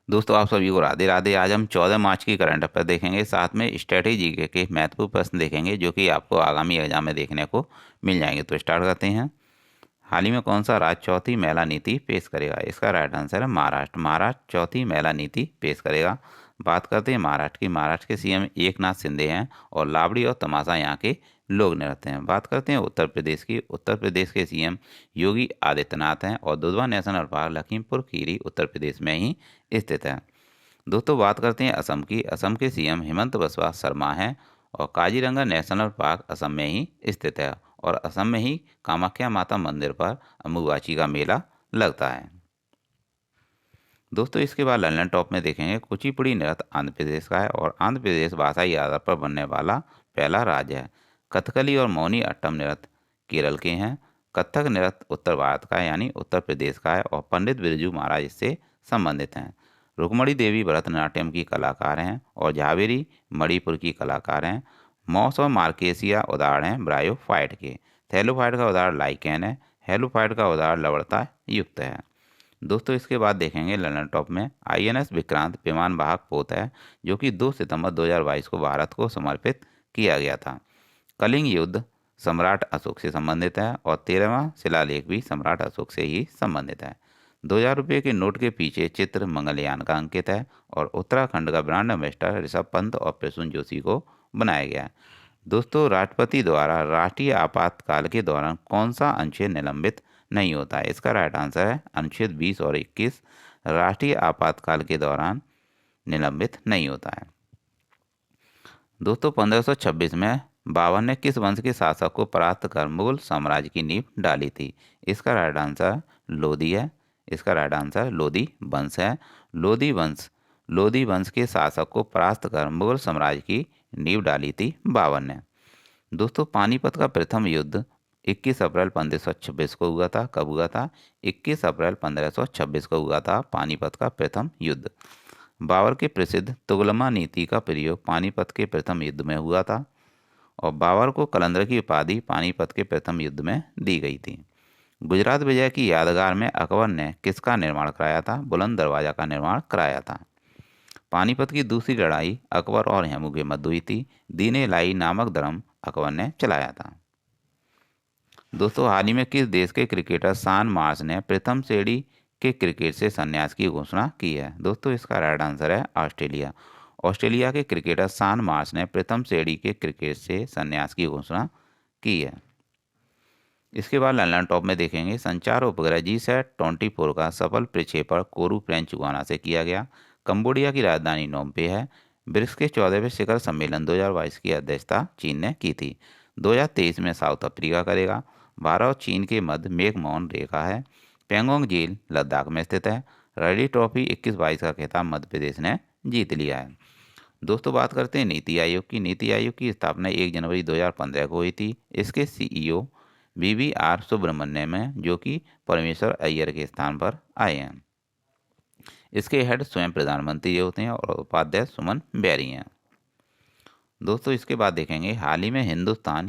दोस्तों आप सभी को राधे राधे। आज हम 14 मार्च की करंट अफेयर देखेंगे, साथ में स्ट्रेटेजी के महत्वपूर्ण प्रश्न देखेंगे जो कि आपको आगामी एग्जाम में देखने को मिल जाएंगे। तो स्टार्ट करते हैं। हाल ही में कौन सा राज्य चौथी महिला नीति पेश करेगा? इसका राइट आंसर है महाराष्ट्र। महाराष्ट्र चौथी महिला नीति पेश करेगा। बात करते हैं महाराष्ट्र की। महाराष्ट्र के सीएम एकनाथ शिंदे हैं और लावड़ी और तमाशा यहाँ के लोक नृत्य हैं। बात करते हैं उत्तर प्रदेश की। उत्तर प्रदेश के सीएम योगी आदित्यनाथ हैं और दुधवा नेशनल पार्क लखीमपुर खीरी उत्तर प्रदेश में ही स्थित है। दोस्तों बात करते हैं असम की। असम के सीएम हिमंत बिस्वा शर्मा हैं और काजीरंगा नेशनल पार्क असम में ही स्थित है और असम में ही कामाख्या माता मंदिर पर अम्बुबाची का मेला लगता है। दोस्तों इसके बाद लंदन टॉप में देखेंगे। कुचिपुड़ी नृत्य आंध्र प्रदेश का है और आंध्र प्रदेश भाषाई आधार पर बनने वाला पहला राज्य है। कथकली और मौनी अट्टम नृत्य केरल के हैं। कथक नृत्य उत्तर भारत का है यानी उत्तर प्रदेश का है और पंडित बिरजू महाराज इससे संबंधित हैं। रुक्मणी देवी भरतनाट्यम की कलाकार हैं और झावेरी मणिपुर की कलाकार हैं। मॉस और मार्केसिया उदाहरण हैं ब्रायोफाइट के। थैलोफाइट का उदाहरण लाइकेन है। हेलोफाइट का उदाहरण लवणता युक्त है। दोस्तों इसके बाद देखेंगे लंदन टॉप में। आईएनएस विक्रांत विमान वाहक पोत है जो कि 2 सितंबर 2022 को भारत को समर्पित किया गया था। कलिंग युद्ध सम्राट अशोक से संबंधित है और 13वां शिलालेख भी सम्राट अशोक से ही संबंधित है। 2000 रुपये के नोट के पीछे चित्र मंगलयान का अंकित है और उत्तराखंड का ब्रांड एम्बेसडर ऋषभ पंत और प्रसून जोशी को बनाया गया है। दोस्तों राष्ट्रपति द्वारा राष्ट्रीय आपातकाल के दौरान कौन सा अनुच्छेद निलंबित नहीं होता है? इसका राइट आंसर है अनुच्छेद 20 और 21 राष्ट्रीय आपातकाल के दौरान निलंबित नहीं होता है। दोस्तों 1526 में बाबर ने किस वंश के शासक को परास्त कर मुगल साम्राज्य की नींव डाली थी? इसका राइट आंसर लोधी है। इसका राइट आंसर लोधी वंश है। लोधी वंश के शासक को परास्त कर मुगल साम्राज्य की नींव डाली थी बाबर ने। दोस्तों पानीपत का प्रथम युद्ध 21 अप्रैल 1526 को हुआ था। कब हुआ था? 21 अप्रैल 1526 को हुआ था पानीपत का प्रथम युद्ध। बाबर के प्रसिद्ध तुगलमा नीति का प्रयोग पानीपत के प्रथम युद्ध में हुआ था और बाबर को कलंदर की उपाधि पानीपत के प्रथम युद्ध में दी गई थी। गुजरात विजय की यादगार में अकबर ने किसका निर्माण कराया था? बुलंद दरवाजा का निर्माण कराया था। पानीपत की दूसरी लड़ाई अकबर और हेमू के मध्य हुई थी। दीन लाई नामक धर्म अकबर ने चलाया था। दोस्तों हाल ही में किस देश के क्रिकेटर शान मार्श ने प्रथम श्रेणी के क्रिकेट से संन्यास की घोषणा की है? दोस्तों इसका राइट आंसर है ऑस्ट्रेलिया। ऑस्ट्रेलिया के क्रिकेटर शान मार्श ने प्रथम श्रेणी के क्रिकेट से संन्यास की घोषणा की है। इसके बाद लंदन टॉप में देखेंगे। संचार उपग्रह GSAT-24 का सफल प्रक्षेपण कोरू फ्रेंच गुयाना से किया गया। कंबोडिया की राजधानी नोम पे है। ब्रिक्स के 14वें शिखर सम्मेलन 2022 की अध्यक्षता चीन ने की थी। 2023 में साउथ अफ्रीका करेगा। भारत और चीन के मध्य मेघमौन रेखा है। पेंगोंग झील लद्दाख में स्थित है। रणजी ट्रॉफी 21-22 का खिताब मध्य प्रदेश ने जीत लिया है। दोस्तों बात करते हैं नीति आयोग की। नीति आयोग की स्थापना 1 जनवरी 2015 को हुई थी। इसके CEO BVR सुब्रमण्यम हैं जो कि परमेश्वर अय्यर के स्थान पर आए हैं। इसके हेड स्वयं प्रधानमंत्री होते हैं और उपाध्यक्ष सुमन बैरी हैं। दोस्तों इसके बाद देखेंगे। हाल ही में हिंदुस्तान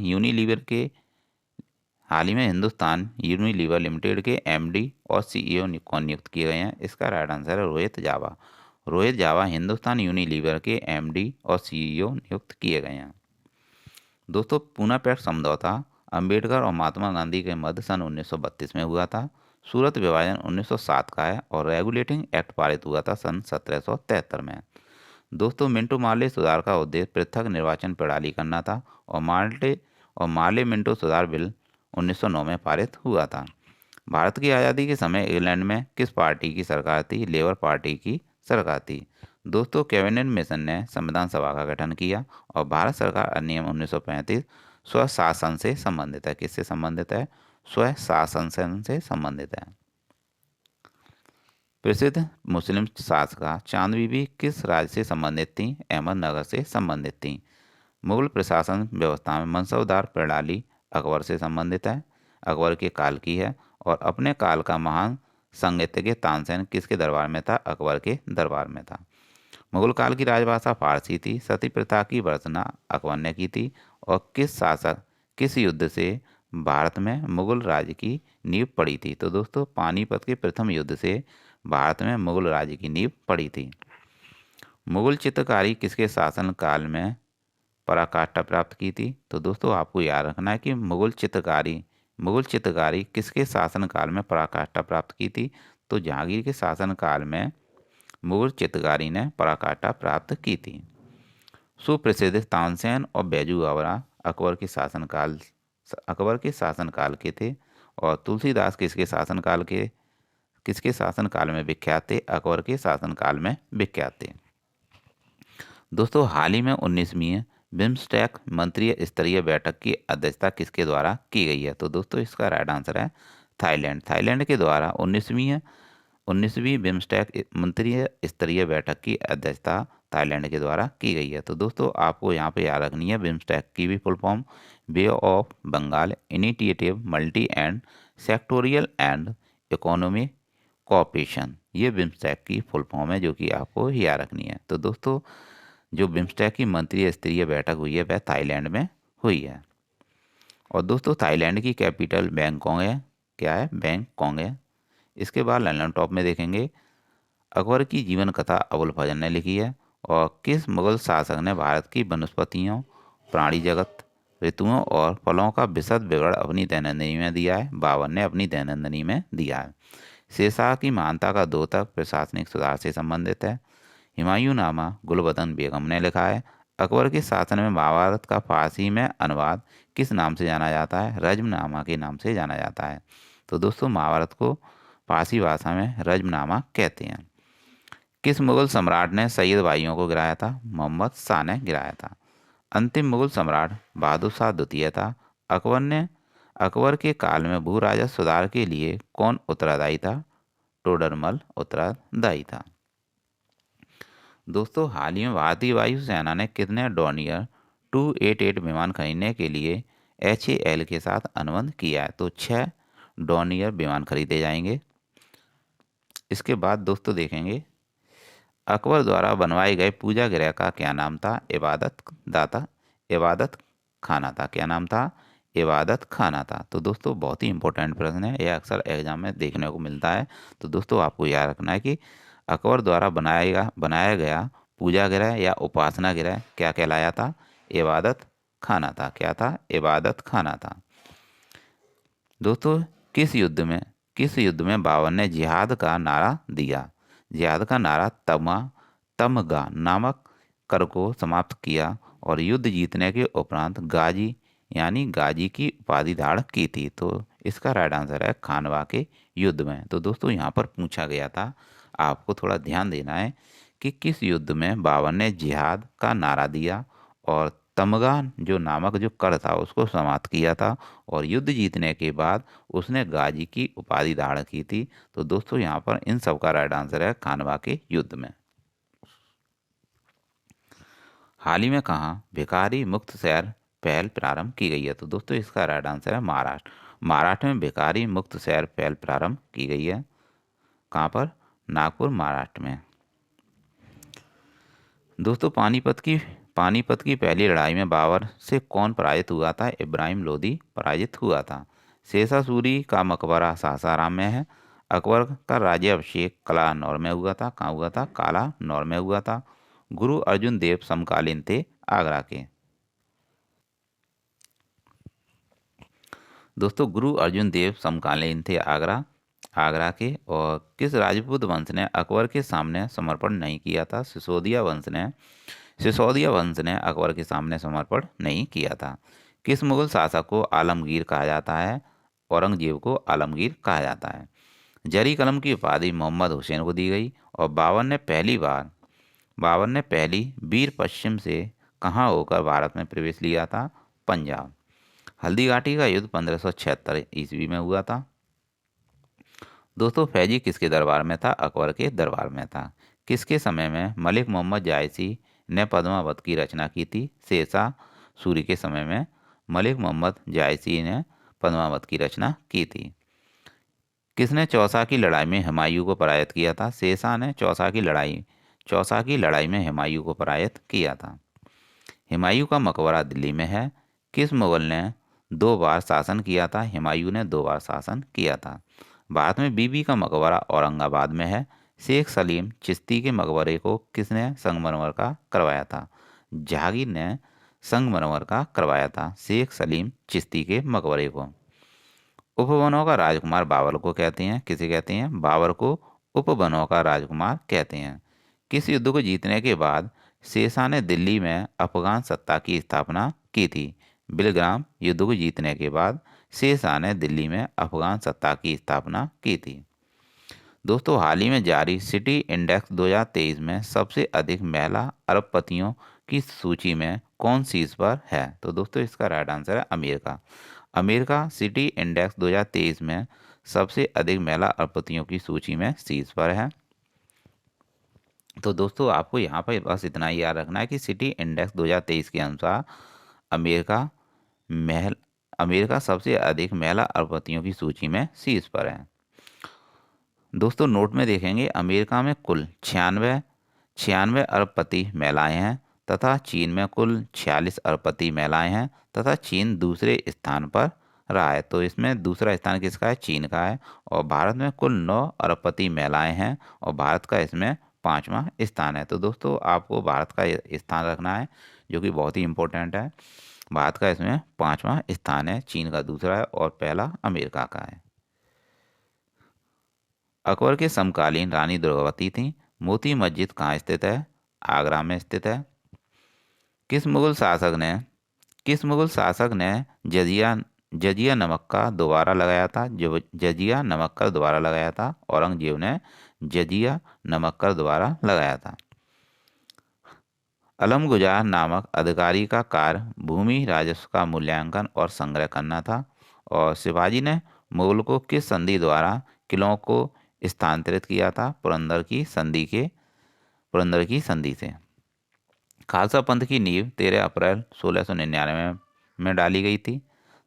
यूनिलीवर लिमिटेड के MD और CEO को नियुक्त किए गए हैं। इसका राइट आंसर है रोहित जावा। रोहित जावा हिंदुस्तान यूनिलीवर के MD और CEO नियुक्त किए गए हैं। दोस्तों पूना पैक्ट समझौता अंबेडकर और महात्मा गांधी के मध्य सन 1932 में हुआ था। सूरत विभाजन 1907 का है और रेगुलेटिंग एक्ट पारित हुआ था सन 1773 में। दोस्तों मिंटो मार्ले सुधार का उद्देश्य पृथक निर्वाचन प्रणाली करना था और मार्ले मिंटो सुधार बिल 1909 में पारित हुआ था। भारत की आज़ादी के समय इंग्लैंड में किस पार्टी की सरकार थी? लेबर पार्टी की सरकार थी। दोस्तों कैबिनेट मिशन ने संविधान सभा का गठन किया और भारत सरकार अधिनियम 1935 स्वशासन से संबंधित है। किससे संबंधित है? स्वशासन से संबंधित है। प्रसिद्ध मुस्लिम शासका चांद बीबी किस राज्य से संबंधित थी? अहमदनगर से संबंधित थी। मुगल प्रशासन व्यवस्था में मनसबदार प्रणाली अकबर से संबंधित है, अकबर के काल की है और अपने काल का महान संगीतज्ञ तानसेन किसके दरबार में था? अकबर के दरबार में था। मुगल काल की राजभाषा फारसी थी। सती प्रथा की वर्जना अकबर ने की थी और किस युद्ध से भारत में मुगल राज्य की नींव पड़ी थी? तो दोस्तों पानीपत के प्रथम युद्ध से भारत में मुगल राज्य की नींव पड़ी थी। मुगल चित्रकारी किसके शासनकाल में पराकाष्ठा प्राप्त की थी? तो दोस्तों आपको याद रखना है कि मुगल चित्रकारी किसके शासनकाल में पराकाष्ठा प्राप्त की थी? तो जहांगीर के शासनकाल में मुगल चित्रकारी ने पराकाष्ठा प्राप्त की थी। सुप्रसिद्ध तानसेन और बैजू बावरा अकबर के शासनकाल के थे। और तुलसीदास किसके शासनकाल में विख्यात थे? अकबर के शासनकाल में विख्यात थे। दोस्तों हाल ही में 19वीं बिम्स्टेक मंत्रिय स्तरीय बैठक की अध्यक्षता किसके द्वारा की गई है? तो दोस्तों इसका राइट आंसर है थाईलैंड के द्वारा 19वीं बिम्स्टेक मंत्रिय स्तरीय बैठक की अध्यक्षता थाईलैंड के द्वारा की गई है। तो दोस्तों आपको यहाँ पे याद रखनी है बिम्स्टेक की भी full form bay of Bengal initiative multi and sectoral and economic cooperation, ये बिम्स्टेक की फुल फॉर्म है जो कि आपको याद रखनी है। तो दोस्तों जो बिम्स्टेक की मंत्रिय स्तरीय बैठक हुई है वह थाईलैंड में हुई है। और दोस्तों थाईलैंड की कैपिटल बैंकॉक है। क्या है? बैंकॉक है। इसके बाद लंदन टॉप में देखेंगे अकबर की जीवन कथा अबुल फजल ने लिखी है। और किस मुगल शासक ने भारत की वनस्पतियों, प्राणी जगत, ऋतुओं और फलों का विशद विवरण अपनी दैनंदिनी में दिया है? बाबर ने अपनी दैनंदिनी में दिया है। शेरशाह की महानता का द्योतक प्रशासनिक सुधार से संबंधित है। हुमायूं नामा गुलबदन बेगम ने लिखा है। अकबर के शासन में महाभारत का फारसी में अनुवाद किस नाम से जाना जाता है? रज्मनामा के नाम से जाना जाता है। तो दोस्तों महाभारत को फारसी भाषा में रज्मनामा कहते हैं। किस मुगल सम्राट ने सैयद भाइयों को गिराया था? मोहम्मद शाह ने गिराया था। अंतिम मुगल सम्राट बहादुर शाह द्वितीय था। अकबर के काल में भू राजस्व सुधार के लिए कौन उत्तरदायी था? टोडरमल उत्तरदायी था। दोस्तों हाल ही में भारतीय वायुसेना ने कितने डॉर्नियर 288 विमान खरीदने के लिए HAL के साथ अनुबंध किया है? तो 6 डॉर्नियर विमान खरीदे जाएंगे। इसके बाद दोस्तों देखेंगे अकबर द्वारा बनवाए गए पूजा गृह का क्या नाम था? इबादत खाना था। क्या नाम था? इबादत खाना था। तो दोस्तों बहुत ही इंपॉर्टेंट प्रश्न है, यह अक्सर एग्जाम में देखने को मिलता है। तो दोस्तों आपको याद रखना है कि अकबर द्वारा बनाया गया पूजा गृह या उपासना गृह क्या कहलाया था? इबादत खाना था। क्या था? इबादत खाना था। दोस्तों किस युद्ध में बाबर ने जिहाद का नारा दिया? जिहाद का नारा तमगा नामक कर को समाप्त किया और युद्ध जीतने के उपरांत गाजी की उपाधि धारण की थी। तो इसका राइट आंसर है खानवा के युद्ध में। तो दोस्तों यहाँ पर पूछा गया था, आपको थोड़ा ध्यान देना है कि किस युद्ध में बाबर ने जिहाद का नारा दिया और तमगा जो नामक जो कर था उसको समाप्त किया था और युद्ध जीतने के बाद उसने गाजी की उपाधि धारण की थी। तो दोस्तों यहाँ पर इन सब का राइट आंसर है खानवा के युद्ध में। हाल ही में कहाँ भिखारी मुक्त शहर पहल प्रारंभ की गई है? तो दोस्तों इसका राइट आंसर है महाराष्ट्र में भिखारी मुक्त शहर पहल प्रारंभ की गई है। कहाँ पर? नागपुर, महाराष्ट्र में। दोस्तों पानीपत की पहली लड़ाई में बाबर से कौन पराजित हुआ था? इब्राहिम लोदी पराजित हुआ था। शेरशाह सूरी का मकबरा सासाराम में है। अकबर का राज्याभिषेक कलानौर में हुआ था। कहाँ हुआ था? कालानौर में हुआ था। गुरु अर्जुन देव समकालीन थे आगरा के। दोस्तों गुरु अर्जुन देव समकालीन थे आगरा के। और किस राजपूत वंश ने अकबर के सामने समर्पण नहीं किया था? सिसोदिया वंश ने अकबर के सामने समर्पण नहीं किया था। किस मुगल शासक को आलमगीर कहा जाता है? औरंगजेब को आलमगीर कहा जाता है। जरी कलम की उपाधि मोहम्मद हुसैन को दी गई और बाबर ने पहली वीर पश्चिम से कहाँ होकर भारत में प्रवेश लिया था? पंजाब। हल्दी घाटी का युद्ध 1576 ईस्वी में हुआ था। दोस्तों फैजी किसके दरबार में था? अकबर के दरबार में था। किसके समय में मलिक मोहम्मद जायसी ने पद्मावत की रचना की थी? शेरशाह सूरी के समय में मलिक मोहम्मद जायसी ने पद्मावत की रचना की थी। किसने चौसा की लड़ाई में हुमायूं को पराजित किया था? शेरशाह ने चौसा की लड़ाई में हुमायूं को पराजित किया था। हुमायूं का मकबरा दिल्ली में है। किस मुगल ने 2 बार शासन किया था? हुमायूं ने 2 बार शासन किया था। भारत में बीबी का मकबरा औरंगाबाद में है। शेख सलीम चिश्ती के मकबरे को किसने संगमरमर का करवाया था? जहांगीर ने संगमरमर का करवाया था शेख सलीम चिश्ती के मकबरे को। उपवनों का राजकुमार बाबर को कहते हैं, किसे कहते हैं? बाबर को उपवनों का राजकुमार कहते हैं। किस युद्ध को जीतने के बाद शेरशाह ने दिल्ली में अफगान सत्ता की स्थापना की थी? बिलग्राम युद्ध को जीतने के बाद शेरशाह ने दिल्ली में अफगान सत्ता की स्थापना की थी। दोस्तों, हाल ही में जारी सिटी इंडेक्स 2023 में सबसे अधिक महिला अरबपतियों की सूची में कौन शीर्ष पर है? तो दोस्तों, इसका राइट आंसर है अमेरिका। अमेरिका सिटी इंडेक्स 2023 में सबसे अधिक महिला अरबपतियों की सूची में शीर्ष पर है। तो दोस्तों, आपको यहाँ पर बस इतना ही याद रखना है कि सिटी इंडेक्स 2023 के अनुसार अमेरिका महल अमेरिका सबसे अधिक महिला अरबपतियों की सूची में शीर्ष पर है। दोस्तों, नोट में देखेंगे अमेरिका में कुल छियानवे अरबपति महिलाएं हैं तथा चीन में कुल 46 अरबपति महिलाएं हैं तथा चीन दूसरे स्थान पर रहा है। तो इसमें दूसरा स्थान किसका है? चीन का है। और भारत में कुल 9 अरबपति महिलाएं हैं और भारत का इसमें 5वां स्थान है। तो दोस्तों, आपको भारत का स्थान रखना है, जो कि बहुत ही इम्पोर्टेंट है। भारत का इसमें 5वां स्थान है, चीन का दूसरा है और पहला अमेरिका का है। अकबर के समकालीन रानी दुर्गावती थी। मोती मस्जिद कहाँ स्थित है? आगरा में स्थित है। किस मुगल शासक ने किस मुगल शासक ने जजिया जजिया नमक का दोबारा लगाया था? जो जजिया नमक का दोबारा लगाया था, औरंगजेब ने जजिया नमक का दोबारा लगाया था। अलमगुजार नामक अधिकारी का कार्य भूमि राजस्व का मूल्यांकन और संग्रह करना था। और शिवाजी ने मुगल को किस संधि द्वारा किलों को स्थानांतरित किया था? पुरंदर की संधि से। खालसा पंथ की नींव 13 अप्रैल 1699 में डाली गई थी।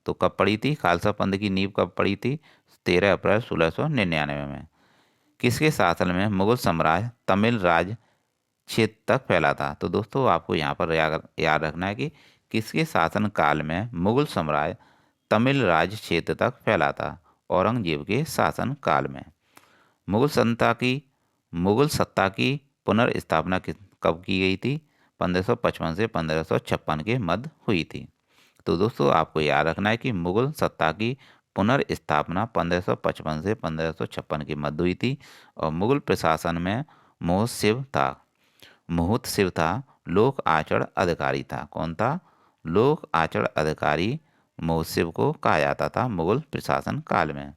तो कब पड़ी थी खालसा पंथ की नींव? कब पड़ी थी? 13 अप्रैल 1699 में। किसके शासन में मुगल साम्राज्य तमिल राज क्षेत्र तक फैला था? तो दोस्तों, आपको यहाँ पर याद रखना है कि किसके शासन काल में मुगल साम्राज्य तमिल राज क्षेत्र तक फैला था? औरंगजेब के शासन काल में। मुगल सत्ता की पुनर्स्थापना कब की गई थी? 1555 से 1556 के मध्य हुई थी। तो दोस्तों, आपको याद रखना है कि मुगल सत्ता की पुनर्स्थापना 1555 से 1556 के मध्य हुई थी। और मुगल प्रशासन में मुहूर्त था, लोक आचरण अधिकारी था। कौन था? लोक आचरण अधिकारी मुहूर्त को कहा जाता था मुगल प्रशासन काल में।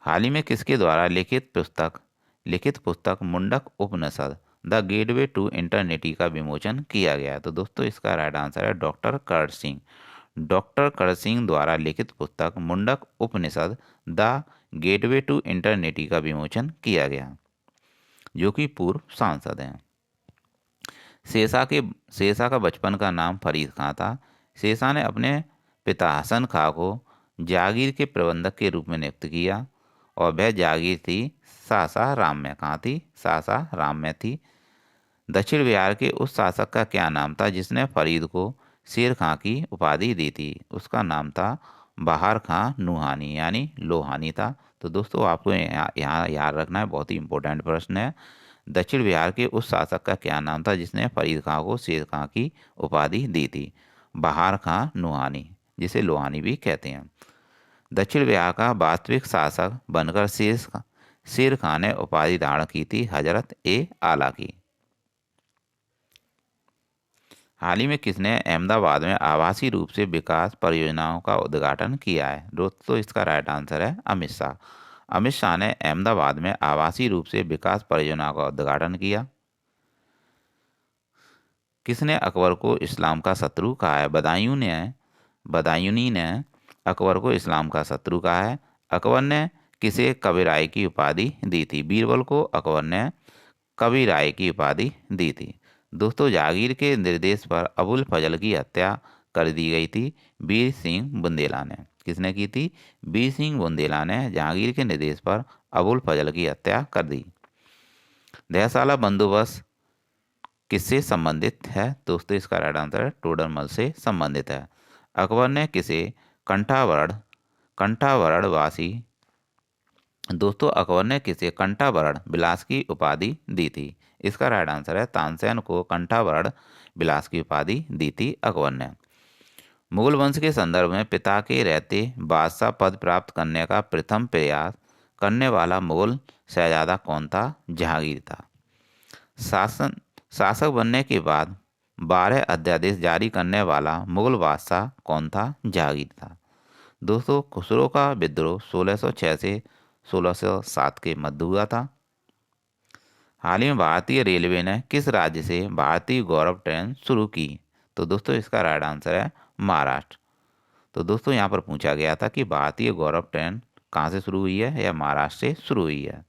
हाल ही में किसके द्वारा लिखित पुस्तक मुंडक उपनिषद द गेटवे टू इंटरनिटी का विमोचन किया गया? तो दोस्तों, इसका राइट आंसर है डॉक्टर कर्ण सिंह। डॉक्टर कर्ण सिंह द्वारा लिखित पुस्तक मुंडक उपनिषद द गेटवे टू इंटरनिटी का विमोचन किया गया, जो कि पूर्व सांसद हैं। शेरशाह का बचपन का नाम फरीद खां था। शेरशाह ने अपने पिता हसन खां को जागीर के प्रबंधक के रूप में नियुक्त किया और वह जागीर थी सासाराम में। कहाँ थी? सासाराम में थी। दक्षिण बिहार के उस शासक का क्या नाम था जिसने फरीद को शेर खां की उपाधि दी थी? उसका नाम था बहार खां नुहानी, यानी लोहानी था। तो दोस्तों, आपको यहाँ याद रखना है, बहुत ही इंपॉर्टेंट प्रश्न है। दक्षिण बिहार के उस शासक का क्या नाम था जिसने फरीद खां को शेर खां की उपाधि दी थी? बहार खां नुहानी, जिसे लोहानी भी कहते हैं। दक्षिण बिहार का वास्तविक शासक बनकर शेर खां ने उपाधि धारण की थी हजरत ए आला की। हाल ही में किसने अहमदाबाद में आवासीय रूप से विकास परियोजनाओं का उद्घाटन किया है? दोस्तों, इसका राइट आंसर है अमित शाह। अमित शाह ने अहमदाबाद में आवासीय रूप से विकास परियोजनाओं का उद्घाटन किया। किसने अकबर को इस्लाम का शत्रु कहा है? बदायूनी ने अकबर को इस्लाम का शत्रु कहा है। अकबर ने किसे कबीराई की उपाधि दी थी? बीरबल को अकबर ने कबीराई की उपाधि दी थी। दोस्तों, जहांगीर के निर्देश पर अबुल फजल की हत्या कर दी गई थी वीर सिंह बुंदेला ने। किसने की थी? वीर सिंह बुंदेला ने जहांगीर के निर्देश पर अबुल फजल की हत्या कर दी। दहसाला बंदोबस्त किससे संबंधित है? दोस्तों, इसका राइट आंसर है टोडरमल से संबंधित है। अकबर ने किसे कंठावरवासी दोस्तों अकबर ने किसे कंठाभरण विलास की उपाधि दी थी? इसका राइट आंसर है तानसेन को कंठाभरण विलास की उपाधि दी थी अकबर ने। मुगल वंश के संदर्भ में पिता के रहते बादशाह पद प्राप्त करने का प्रथम प्रयास करने वाला मुगल शहजादा कौन था? जहांगीर था। शासन शासक बनने के बाद 12 अध्यादेश जारी करने वाला मुगल बादशाह कौन था? जहांगीर था। दोस्तों खुसरो का विद्रोह 1606 से 1607 के मध्य हुआ था। हाल ही में भारतीय रेलवे ने किस राज्य से भारतीय गौरव ट्रेन शुरू की? तो दोस्तों इसका राइट आंसर है महाराष्ट्र। तो दोस्तों यहाँ पर पूछा गया था कि भारतीय गौरव ट्रेन कहाँ से शुरू हुई है या महाराष्ट्र से शुरू हुई है?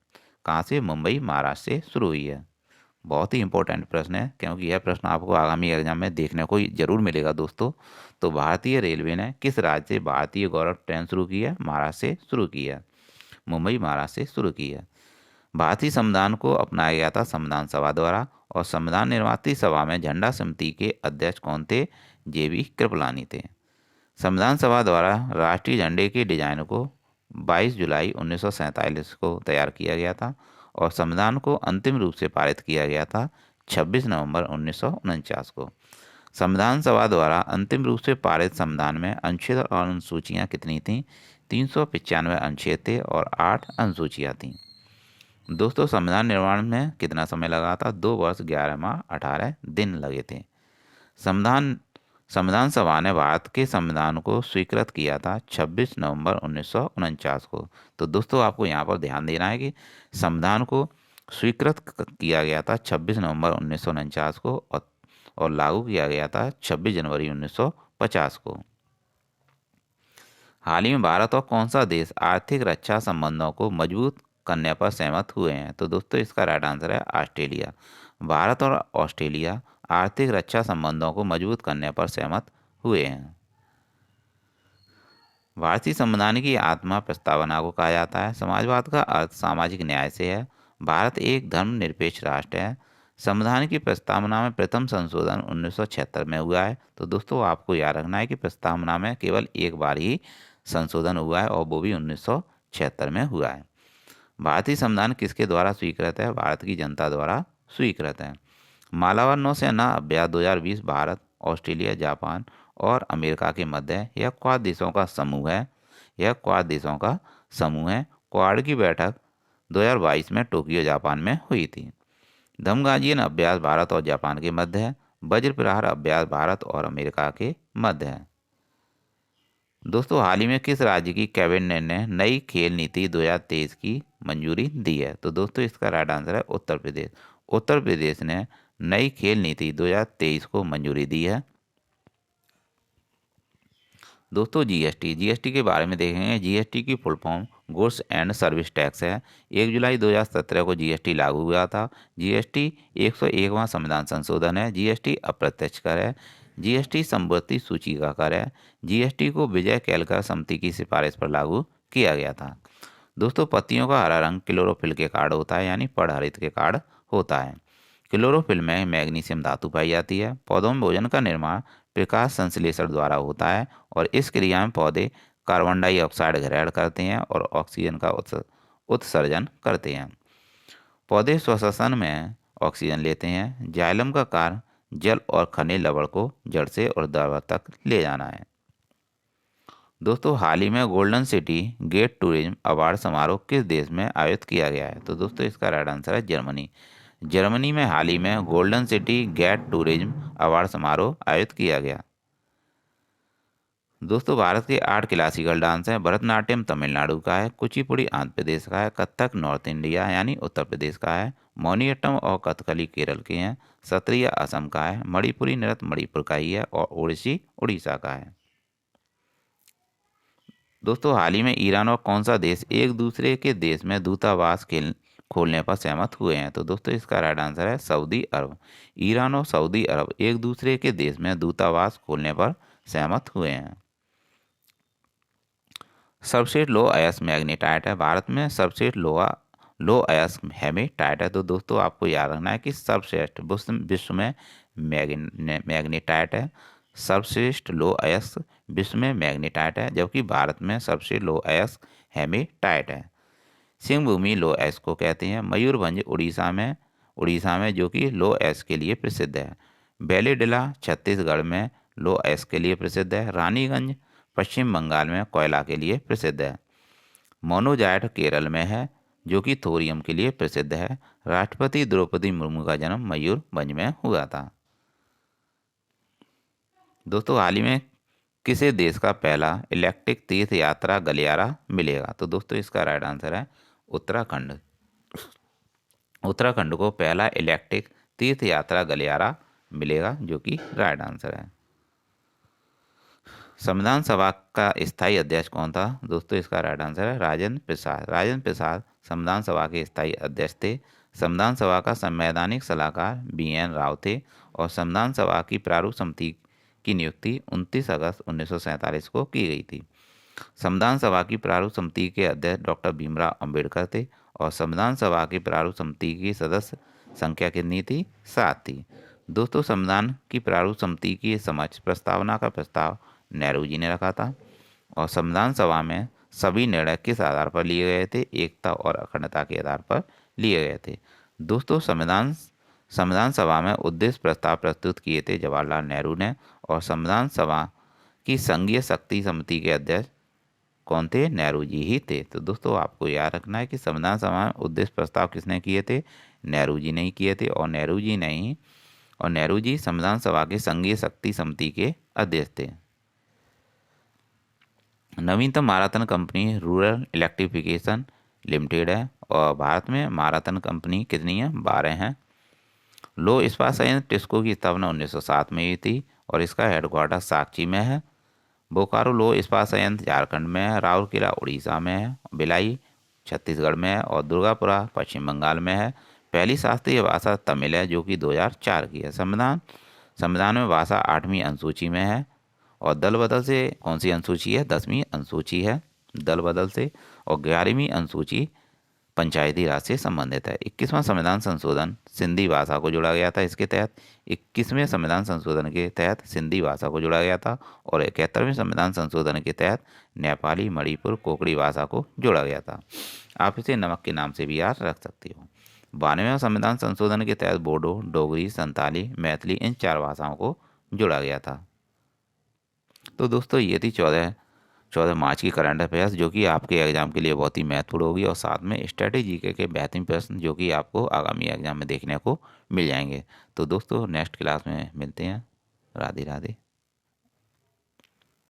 कहाँ से? मुंबई महाराष्ट्र से शुरू हुई है। बहुत ही इंपॉर्टेंट प्रश्न है क्योंकि यह प्रश्न आपको आगामी एग्जाम में देखने को जरूर मिलेगा दोस्तों। तो भारतीय रेलवे ने किस राज्य से भारतीय गौरव ट्रेन शुरू की है? महाराष्ट्र से शुरू की है। मुंबई महाराष्ट्र से शुरू की है। भारतीय संविधान को अपनाया गया था संविधान सभा द्वारा, और संविधान निर्माती सभा में झंडा समिति के अध्यक्ष कौन थे? जेबी कृपलानी थे। संविधान सभा द्वारा राष्ट्रीय झंडे के डिजाइन को 22 जुलाई 1947 को तैयार किया गया था, और संविधान को अंतिम रूप से पारित किया गया था 26 नवंबर 1949 को। संविधान सभा द्वारा अंतिम रूप से पारित संविधान में अनुच्छेद और अनुसूचियाँ कितनी थीं? 395 अनुच्छेद थे और 8 अनुसूचियाँ थीं। दोस्तों संविधान निर्माण में कितना समय लगा था? 2 वर्ष 11 माह 18 दिन लगे थे। संविधान संविधान सभा ने भारत के संविधान को स्वीकृत किया था 26 नवंबर 1949 को। तो दोस्तों आपको यहाँ पर ध्यान देना है कि संविधान को स्वीकृत किया गया था 26 नवंबर 1949 को, और लागू किया गया था 26 जनवरी 1950 को। हाल ही में भारत और कौन सा देश आर्थिक रक्षा संबंधों को मजबूत करने पर सहमत हुए हैं? तो दोस्तों इसका राइट आंसर है ऑस्ट्रेलिया। भारत और ऑस्ट्रेलिया आर्थिक रक्षा संबंधों को मजबूत करने पर सहमत हुए हैं। भारतीय संविधान की आत्मा प्रस्तावना को कहा जाता है। समाजवाद का अर्थ सामाजिक न्याय से है। भारत एक धर्मनिरपेक्ष राष्ट्र है। संविधान की प्रस्तावना में प्रथम संशोधन 1976 में हुआ है। तो दोस्तों आपको याद रखना है कि प्रस्तावना में केवल एक बार ही संशोधन हुआ है, और वो भी 1976 में हुआ है। भारतीय संविधान किसके द्वारा स्वीकृत है? भारत की जनता द्वारा स्वीकृत है। मालाबार नौसेना अभ्यास 2020 भारत, ऑस्ट्रेलिया, जापान और अमेरिका के मध्य है। यह क्वाड देशों का समूह है। यह क्वाड देशों का समूह है। क्वाड की बैठक 2022 में टोक्यो जापान में हुई थी। धमगाजियन अभ्यास भारत और जापान के मध्य है। वज्र प्रहार अभ्यास भारत और अमेरिका के मध्य है। दोस्तों हाल ही में किस राज्य की कैबिनेट ने नई खेल नीति 2023 की मंजूरी दी है? तो दोस्तों इसका राइट आंसर है उत्तर प्रदेश। उत्तर प्रदेश ने नई खेल नीति 2023 को मंजूरी दी है। दोस्तों जीएसटी के बारे में देखेंगे। जीएसटी की full form goods and service tax है। 1 जुलाई 2017 को जीएसटी लागू हुआ था। जीएसटी 101वां संविधान संशोधन है। जीएसटी अप्रत्यक्ष कर है। जीएसटी संपत्ति सूची का कर है। जीएसटी को विजय केलकर समिति की सिफारिश पर लागू किया गया था। दोस्तों पत्तियों का हरा रंग क्लोरोफिल के कारण होता है, यानी पड़हरित के कारण होता है। क्लोरोफिल में मैग्नीशियम धातु पाई जाती है। पौधों में भोजन का निर्माण प्रकाश संश्लेषण द्वारा होता है, और इस क्रिया में पौधे कार्बन डाइऑक्साइड ग्रहण करते हैं और ऑक्सीजन का उत्सर्जन करते हैं। पौधे श्वसन में ऑक्सीजन लेते हैं। जाइलम का कार्य जल और खनिज लवण को जड़ से ऊर्ध्वाधर तक ले जाना है। दोस्तों हाल ही में golden city gate tourism award समारोह किस देश में आयोजित किया गया है? तो दोस्तों इसका राइट आंसर है जर्मनी। जर्मनी में हाल ही में golden city gate tourism award समारोह आयोजित किया गया। दोस्तों भारत के 8 क्लासिकल डांस हैं। भरतनाट्यम तमिलनाडु का है। कुचिपुड़ी आंध्र प्रदेश का है। कथक नॉर्थ इंडिया यानी उत्तर प्रदेश का है। मोहिनीअट्टम और कथकली केरल के हैं। सत्रिया असम का है। मणिपुरी नृत्य मणिपुर का ही है, और ओडिसी उड़ीसा का है। दोस्तों हाल ही में ईरान और कौन सा देश एक दूसरे के देश में दूतावास खोलने पर सहमत हुए हैं? तो दोस्तों इसका राइट आंसर है सऊदी अरब। ईरान और सऊदी अरब एक दूसरे के देश में दूतावास खोलने पर सहमत हुए हैं। सबसे लो अयस्क मैग्नेटाइट है। भारत में सबसे लो अयस्क हेमेटाइट है। तो दोस्तों आपको याद रखना है कि सर्वश्रेष्ठ विश्व में मैग्नेटाइट है। सर्वश्रेष्ठ लो अयस्क विश्व में मैग्नेटाइट है, जबकि भारत में सबसे लो अयस्क हेमेटाइट है। सिंहभूमि लो एस को कहते हैं। मयूरभंज उड़ीसा में जो कि लो एस के लिए प्रसिद्ध है। बैलीडिला छत्तीसगढ़ में लो एस के लिए प्रसिद्ध है। रानीगंज पश्चिम बंगाल में कोयला के लिए प्रसिद्ध है। मोनोजाइट केरल में है जो कि थोरियम के लिए प्रसिद्ध है। राष्ट्रपति द्रौपदी मुर्मू का जन्म मयूरभंज में हुआ था। दोस्तों हाल ही में किसे देश का पहला इलेक्ट्रिक तीर्थ यात्रा गलियारा मिलेगा? तो दोस्तों इसका राइट आंसर है उत्तराखंड। उत्तराखंड को पहला इलेक्ट्रिक तीर्थ यात्रा गलियारा मिलेगा, जो कि राइट आंसर है। संविधान सभा का स्थायी अध्यक्ष कौन था? दोस्तों इसका राइट आंसर है राजेंद्र प्रसाद। राजेंद्र प्रसाद संविधान सभा के स्थायी अध्यक्ष थे। संविधान सभा का संवैधानिक सलाहकार BN राव थे और संविधान सभा की प्रारूप समिति की नियुक्ति 29 अगस्त 1947 को की गई थी। संविधान सभा की प्रारूप समिति के अध्यक्ष डॉक्टर भीमराव अंबेडकर थे और संविधान सभा की प्रारूप समिति की सदस्य संख्या कितनी थी? 7 थी। दोस्तों संविधान की प्रारूप समिति की समक्ष प्रस्तावना का प्रस्ताव नेहरू जी ने रखा था और संविधान सभा में सभी निर्णय किस आधार पर लिए गए थे? एकता और अखंडता के आधार पर लिए गए थे। दोस्तों संविधान सभा में उद्देश्य प्रस्ताव प्रस्तुत किए थे जवाहरलाल नेहरू ने और संविधान सभा की संघीय शक्ति समिति के अध्यक्ष कौन थे? नेहरू जी ही थे। तो दोस्तों आपको याद रखना है कि संविधान सभा में उद्देश्य प्रस्ताव किसने किए थे? नेहरू जी ने ही किए थे और नेहरू जी संविधान सभा के संघीय शक्ति समिति के अध्यक्ष थे। नवीनतम marathon company rural electrification limited है और भारत में माराथन कंपनी कितनी है? 12 हैं। लो इस्पात संयंत्र टिस्को की स्थापना 1907 में हुई थी और इसका हेडक्वार्टर साक्षी में है। बोकारो लो इस्पात संयंत्र झारखंड में है। राउरकेला उड़ीसा में है। भिलाई छत्तीसगढ़ में है और दुर्गापुरा पश्चिम बंगाल में है। पहली शास्त्रीय भाषा तमिल है जो कि 2004 की है। संविधान में भाषा 8वीं अनुसूची में है और दल बदल से कौन सी अनुसूची है? 10वीं अनुसूची है दल बदल से। और 11वीं अनुसूची पंचायती राज से संबंधित है। 21वां संविधान संशोधन सिंधी भाषा को जोड़ा गया था। इसके तहत 21वें संविधान संशोधन के तहत सिंधी भाषा को जोड़ा गया था और 71वें संविधान संशोधन के तहत नेपाली मणिपुर कोंकणी भाषा को जोड़ा गया था। आप इसे नमक के नाम से भी याद रख सकते हो। 92वें संविधान संशोधन के तहत बोडो, डोगरी, संताली, मैथिली इन 4 भाषाओं को जोड़ा गया था। तो दोस्तों ये थी 14 मार्च की करंट अफेयर्स जो कि आपके एग्जाम के लिए बहुत ही महत्वपूर्ण होगी और साथ में स्ट्रेटेजी के बेहतरीन प्रश्न जो कि आपको आगामी एग्जाम में देखने को मिल जाएंगे। तो दोस्तों नेक्स्ट क्लास में मिलते हैं। राधे राधे।